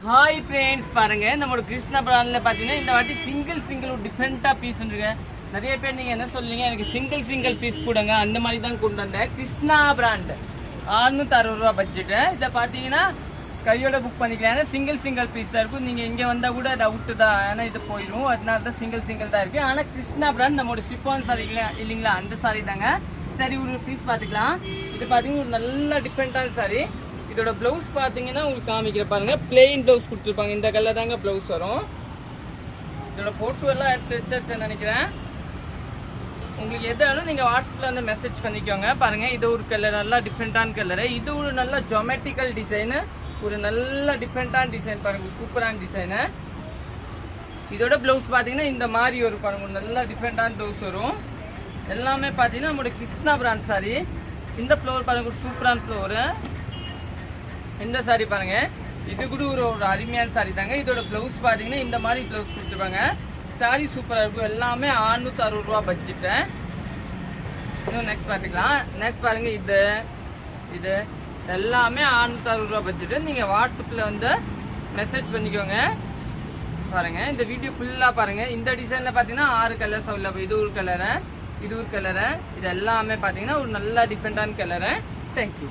Hi friends, பாருங்க நம்மளோட கிருஷ்ணா பிராண்ட்ல பாத்தீங்கன்னா இந்த வாட்டி சிங்கிள் ஒரு டிஃப்ரெண்டா பீஸ் இருக்கு. நிறைய பேர் நீங்க என்ன சொல்றீங்க, எனக்கு சிங்கிள் பீஸ் கொடுங்க, அந்த மாதிரி தான் கொண்டு வந்தேன். கிருஷ்ணா பிராண்ட் 660 ரூபா பட்ஜெட். இதை பாத்தீங்கன்னா கையோட புக் பண்ணிக்கலாம். ஏன்னா சிங்கிள் பீஸ் தான் இருக்கும். நீங்க இங்க வந்தா கூட டவுட் தான், ஏன்னா இது போயிடும். அதனால தான் சிங்கிள் தான் இருக்கு. ஆனா கிருஷ்ணா பிராண்ட் நம்மளோட ஷிஃபான் சாரி இல்லைங்களா, அந்த சாரி தாங்க. சரி, ஒரு பீஸ் பாத்துக்கலாம். இது பாத்தீங்கன்னா ஒரு நல்ல டிஃப்ரெண்டான சாரி. இதோட பிளவுஸ் பாத்தீங்கன்னா உங்களுக்கு காமிக்கிற பாருங்க, பிளெயின் பிளவுஸ் கொடுத்துருப்பாங்க. இந்த கலர் தாங்க பிளவுஸ் வரும். இதோட போட்டோ எல்லாம் எடுத்து வச்சாச்சுன்னு நினைக்கிறேன். உங்களுக்கு எதாலும் நீங்க வாட்ஸ்அப்ல வந்து மெசேஜ் பண்ணிக்கோங்க. பாருங்க, இது ஒரு கலர், நல்லா டிஃப்ரெண்டான கலரு. இது ஒரு நல்ல ஜொமெட்ரிக்கல் டிசைனு, ஒரு நல்ல டிஃப்ரெண்டான டிசைன். பாருங்க, சூப்பரான டிசைனு. இதோட பிளவுஸ் பாத்தீங்கன்னா இந்த மாதிரி ஒரு பாருங்க, நல்ல டிஃப்ரெண்டான பிளவுஸ் வரும். எல்லாமே பாத்தீங்கன்னா நம்மளோட கிருஷ்ணா பிராண்ட் சாரி. இந்த ஃப்ளோர் பாருங்க, ஒரு சூப்பரான ஃப்ளோரு. இந்த சாரி பாருங்க, இது கூட ஒரு அருமையான சாரி தாங்க. இதோட பிளவுஸ் பாத்தீங்கன்னா இந்த மாதிரி பிளவுஸ் கொடுத்துருப்பாங்க. சாரி சூப்பரா இருக்கும். எல்லாமே 660 ரூபா பட்ஜெட். இன்னும் நெக்ஸ்ட் பாத்துக்கலாம். நெக்ஸ்ட் பாருங்க, இது எல்லாமே 660 ரூபா பட்ஜெட். நீங்க வாட்ஸ்அப்ல வந்து மெசேஜ் பண்ணிக்கோங்க. பாருங்க, இந்த வீடியோ ஃபுல்லா பாருங்க. இந்த டிசைன்ல பாத்தீங்கன்னா 6 கலர்ஸ் அவைலபிள். இது ஒரு கலரு, இது எல்லாமே பாத்தீங்கன்னா ஒரு நல்ல டிஃப்ரெண்டான கலரு. தேங்க்யூ.